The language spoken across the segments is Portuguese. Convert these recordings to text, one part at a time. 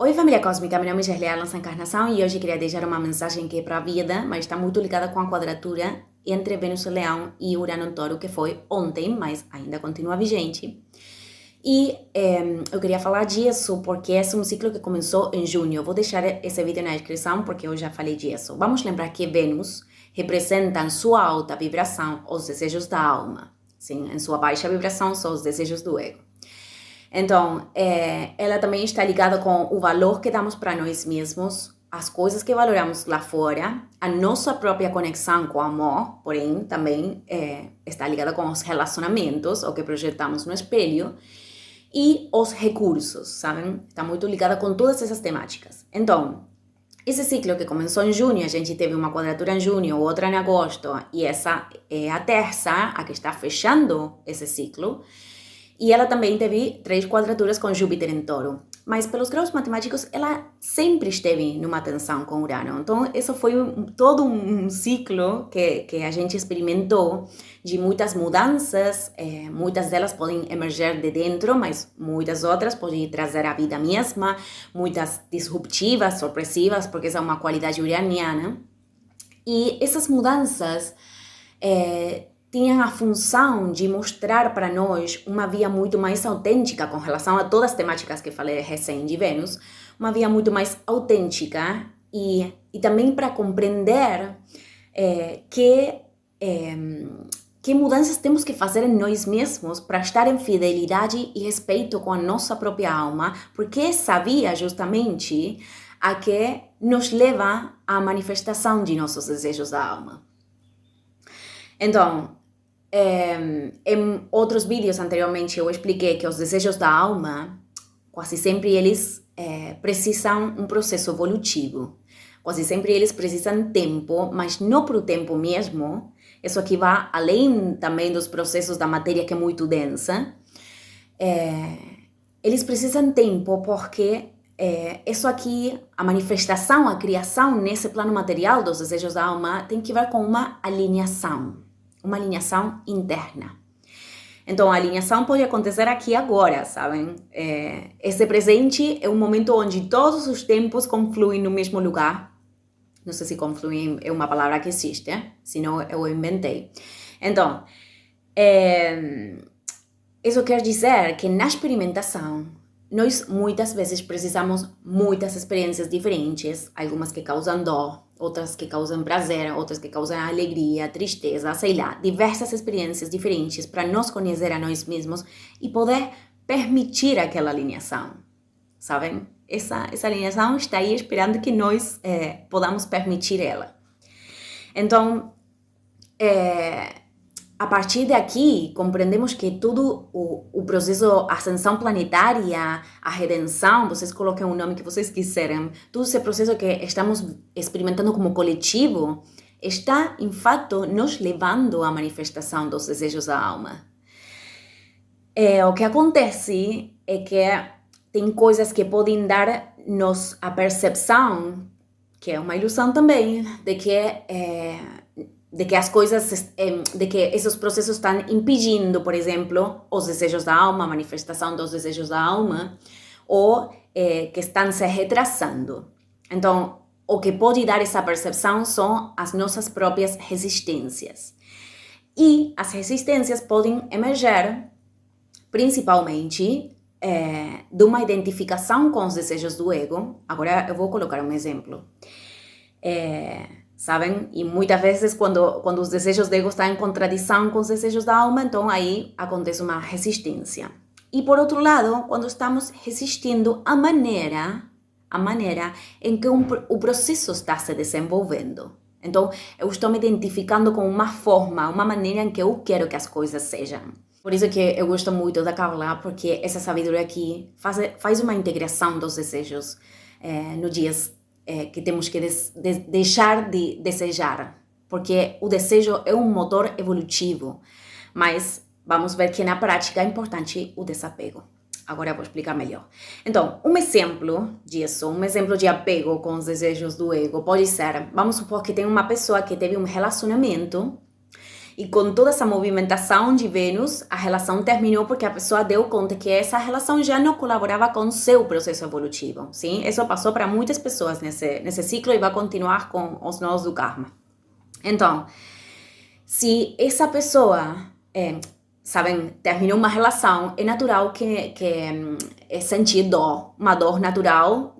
Oi, família cósmica, meu nome é Gerleia Lança Encarnação e hoje queria deixar uma mensagem que é para a vida, mas está muito ligada com a quadratura entre Vênus em Leão e Urano em Touro, que foi ontem, mas ainda continua vigente. E eu queria falar disso porque esse é um ciclo que começou em junho. Eu vou deixar esse vídeo na descrição porque eu já falei disso. Vamos lembrar que Vênus representa em sua alta vibração os desejos da alma. Sim, em sua baixa vibração são os desejos do ego. Então, ela também está ligada com o valor que damos para nós mesmos, as coisas que valoramos lá fora, a nossa própria conexão com o amor, porém, também está ligada com os relacionamentos, o que projetamos no espelho, e os recursos, sabem? Está muito ligada com todas essas temáticas. Então, esse ciclo que começou em junho, a gente teve uma quadratura em junho, outra em agosto, e essa é a terça, a que está fechando esse ciclo. E ela também teve 3 quadraturas com Júpiter em Touro. Mas pelos graus matemáticos, ela sempre esteve numa tensão com Urano. Então, isso foi todo um ciclo que a gente experimentou de muitas mudanças. Muitas delas podem emerger de dentro, mas muitas outras podem trazer a vida mesma. Muitas disruptivas, surpresivas, porque essa é uma qualidade uraniana. E essas mudanças tinham a função de mostrar para nós uma via muito mais autêntica com relação a todas as temáticas que falei recém de Vênus, uma via muito mais autêntica e também para compreender que mudanças temos que fazer em nós mesmos para estar em fidelidade e respeito com a nossa própria alma, porque essa via justamente a que nos leva à manifestação de nossos desejos da alma. Então, em outros vídeos anteriormente eu expliquei que os desejos da alma, quase sempre eles precisam um processo evolutivo. Quase sempre eles precisam tempo, mas não para o tempo mesmo. Isso aqui vai além também dos processos da matéria que é muito densa. Eles precisam tempo porque isso aqui, a manifestação, a criação nesse plano material dos desejos da alma tem que ver com uma alinhação interna. Então, a alinhação pode acontecer aqui agora, sabem? Esse presente é um momento onde todos os tempos confluem no mesmo lugar. Não sei se confluem é uma palavra que existe, senão eu inventei. Então, isso quer dizer que na experimentação, nós muitas vezes precisamos muitas experiências diferentes, algumas que causam dor, outras que causam prazer, outras que causam alegria, tristeza, sei lá, diversas experiências diferentes para nos conhecer a nós mesmos e poder permitir aquela alinhação, sabem? Essa alinhação está aí esperando que nós podamos permitir ela. Então, a partir daqui, compreendemos que todo o processo, a ascensão planetária, a redenção, vocês coloquem o nome que vocês quiserem, todo esse processo que estamos experimentando como coletivo, está, em fato, nos levando à manifestação dos desejos da alma. O que acontece é que tem coisas que podem dar-nos a percepção, que é uma ilusão também, de que as coisas, de que esses processos estão impedindo, por exemplo, os desejos da alma, a manifestação dos desejos da alma, ou que estão se retrasando. Então, o que pode dar essa percepção são as nossas próprias resistências. E as resistências podem emerger, principalmente, de uma identificação com os desejos do ego. Agora eu vou colocar um exemplo. Sabem? E muitas vezes quando os desejos do ego estão em contradição com os desejos da alma, então aí acontece uma resistência. E por outro lado, quando estamos resistindo à maneira em que o processo está se desenvolvendo. Então, eu estou me identificando com uma forma, uma maneira em que eu quero que as coisas sejam. Por isso que eu gosto muito da Kabbalah, porque essa sabedoria aqui faz uma integração dos desejos no dias que temos que deixar de desejar, porque o desejo é um motor evolutivo, mas vamos ver que na prática é importante o desapego. Agora eu vou explicar melhor. Então, um exemplo disso, um exemplo de apego com os desejos do ego pode ser, vamos supor que tem uma pessoa que teve um relacionamento E com toda essa movimentação de Vênus, a relação terminou porque a pessoa deu conta que essa relação já não colaborava com o seu processo evolutivo, sim? Isso passou para muitas pessoas nesse ciclo e vai continuar com os nós do karma. Então, se essa pessoa, sabem, terminou uma relação, é natural que sentir dor, uma dor natural,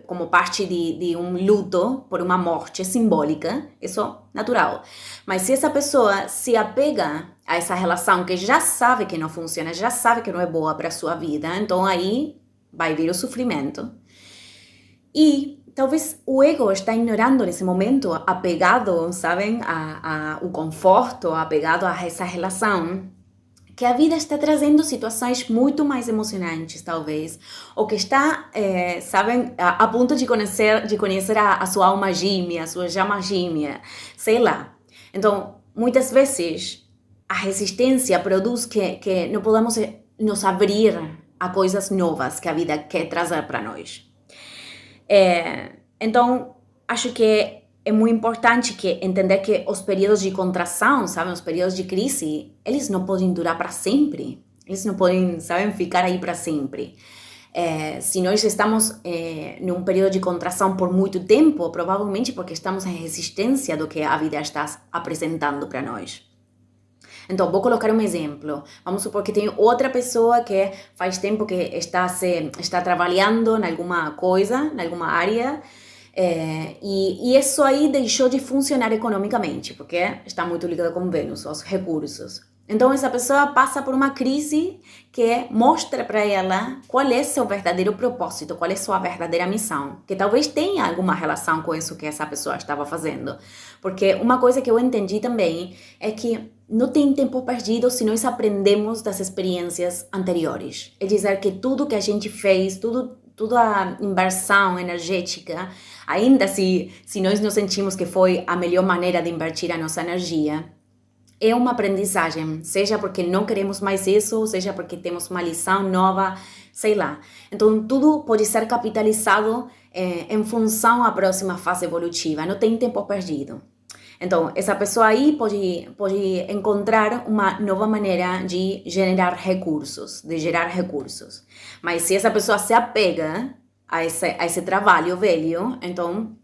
como parte de um luto por uma morte simbólica, isso é natural. Mas se essa pessoa se apega a essa relação que já sabe que não funciona, já sabe que não é boa para a sua vida, então aí vai vir o sofrimento. E talvez o ego está ignorando nesse momento, apegado, sabem, ao conforto, apegado a essa relação, que a vida está trazendo situações muito mais emocionantes, talvez, ou que está, sabem, a ponto de conhecer a sua alma gêmea, a sua chama gêmea, sei lá. Então, muitas vezes, a resistência produz que não podemos nos abrir a coisas novas que a vida quer trazer para nós. Então, acho que é muito importante entender que os períodos de contração, sabem, os períodos de crise, eles não podem durar para sempre. Eles não podem, sabem, ficar aí para sempre. Se nós estamos num período de contração por muito tempo, provavelmente porque estamos em resistência do que a vida está apresentando para nós. Então, vou colocar um exemplo. Vamos supor que tem outra pessoa que faz tempo que está trabalhando em alguma coisa, em alguma área, e isso aí deixou de funcionar economicamente, porque está muito ligado com Vênus, os recursos. Então, essa pessoa passa por uma crise que mostra para ela qual é seu verdadeiro propósito, qual é sua verdadeira missão, que talvez tenha alguma relação com isso que essa pessoa estava fazendo. Porque uma coisa que eu entendi também é que não tem tempo perdido se nós aprendemos das experiências anteriores. É dizer que tudo que a gente fez, toda a inversão energética, ainda se nós não sentimos que foi a melhor maneira de invertir a nossa energia, é uma aprendizagem, seja porque não queremos mais isso, seja porque temos uma lição nova, sei lá. Então, tudo pode ser capitalizado em função à próxima fase evolutiva, não tem tempo perdido. Então, essa pessoa aí pode encontrar uma nova maneira de gerar recursos. Mas se essa pessoa se apega a esse trabalho velho, então,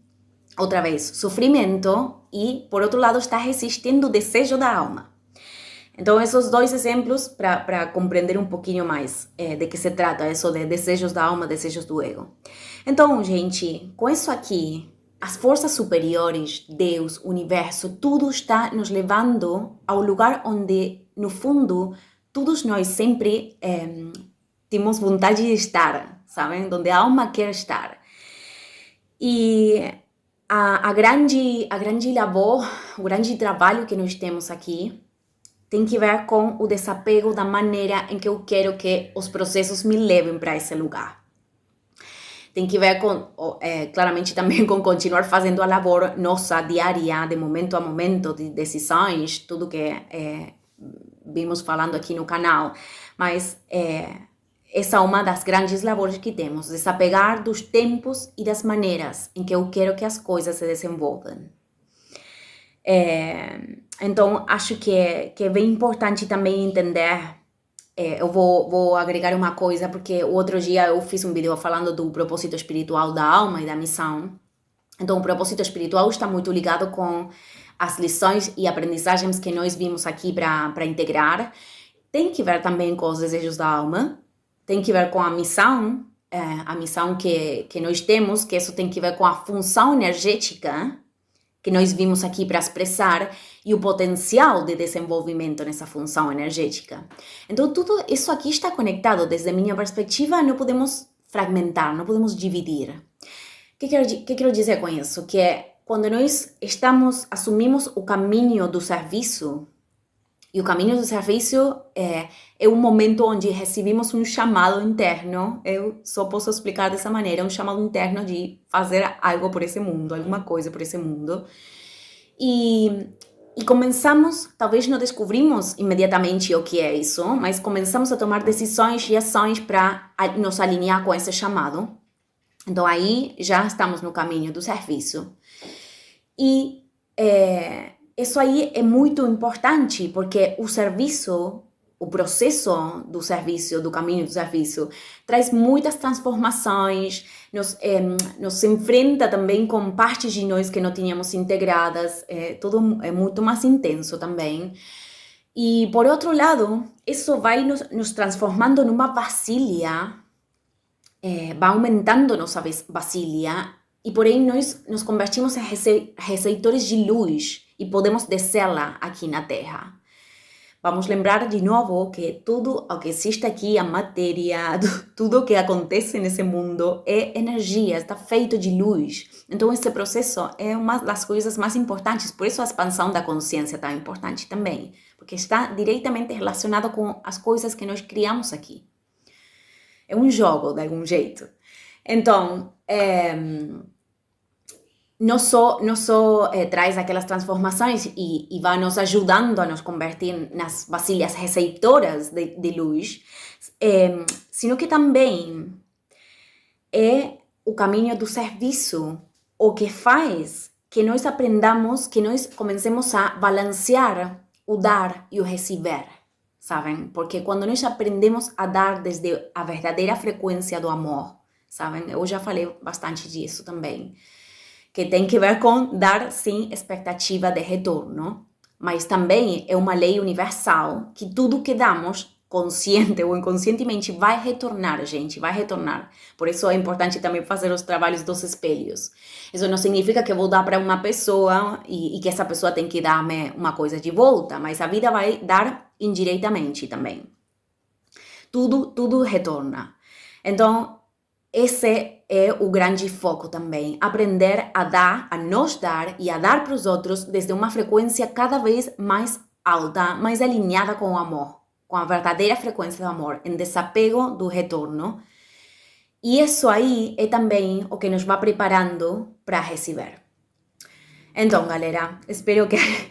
outra vez, sofrimento e, por outro lado, está resistindo o desejo da alma. Então, esses dois exemplos para compreender um pouquinho mais de que se trata isso de desejos da alma, desejos do ego. Então, gente, com isso aqui, as forças superiores, Deus, universo, tudo está nos levando ao lugar onde, no fundo, todos nós sempre temos vontade de estar, sabem? Onde a alma quer estar. E a grande labor, o grande trabalho que nós temos aqui tem que ver com o desapego da maneira em que eu quero que os processos me levem para esse lugar. Tem que ver com, claramente também com continuar fazendo a labor nossa diária, de momento a momento, de decisões, tudo que vimos falando aqui no canal. Mas essa é uma das grandes labores que temos, desapegar dos tempos e das maneiras em que eu quero que as coisas se desenvolvam. Então, acho que é bem importante também entender. Eu vou agregar uma coisa, porque o outro dia eu fiz um vídeo falando do propósito espiritual da alma e da missão. Então, o propósito espiritual está muito ligado com as lições e aprendizagens que nós vimos aqui para integrar. Tem que ver também com os desejos da alma, tem que ver com a missão que nós temos, que isso tem que ver com a função energética que nós vimos aqui para expressar e o potencial de desenvolvimento nessa função energética. Então, tudo isso aqui está conectado. Desde a minha perspectiva, não podemos fragmentar, não podemos dividir. O que quero dizer com isso? Que quando nós assumimos o caminho do serviço, e o caminho do serviço é um momento onde recebemos um chamado interno, eu só posso explicar dessa maneira, um chamado interno de fazer algo por esse mundo, alguma coisa por esse mundo. E começamos, talvez não descobrimos imediatamente o que é isso, mas começamos a tomar decisões e ações para nos alinhar com esse chamado. Então aí já estamos no caminho do serviço. E isso aí é muito importante, porque o serviço, o processo do serviço, do caminho do serviço, traz muitas transformações, nos enfrenta também com partes de nós que não tínhamos integradas, tudo é muito mais intenso também. E, por outro lado, isso vai nos transformando numa vasilha, vai aumentando nossa vasilha, e porém nós nos convertimos em receptores de luz e podemos descê-la aqui na Terra. Vamos lembrar de novo que tudo o que existe aqui, a matéria, tudo o que acontece nesse mundo é energia, está feito de luz. Então esse processo é uma das coisas mais importantes, por isso a expansão da consciência é tão importante também, porque está diretamente relacionado com as coisas que nós criamos aqui. É um jogo, de algum jeito. Então, não só traz aquelas transformações e vai nos ajudando a nos converter nas vasilhas receptoras de luz, sino que também é o caminho do serviço, o que faz que nós aprendamos, que nós comecemos a balancear o dar e o receber, sabem? Porque quando nós aprendemos a dar desde a verdadeira frequência do amor, sabem? Eu já falei bastante disso também, que tem que ver com dar, sim, expectativa de retorno, mas também é uma lei universal que tudo que damos, consciente ou inconscientemente, vai retornar, gente, vai retornar. Por isso é importante também fazer os trabalhos dos espelhos. Isso não significa que eu vou dar para uma pessoa e que essa pessoa tem que dar-me uma coisa de volta, mas a vida vai dar indiretamente também. Tudo retorna. Então, esse é o grande foco também, aprender a dar, a nos dar e a dar para os outros desde uma frequência cada vez mais alta, mais alinhada com o amor, com a verdadeira frequência do amor, em desapego do retorno. E isso aí é também o que nos vai preparando para receber. Então, galera, espero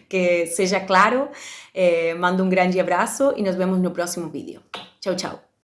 que seja claro. Mando um grande abraço e nos vemos no próximo vídeo. Tchau, tchau.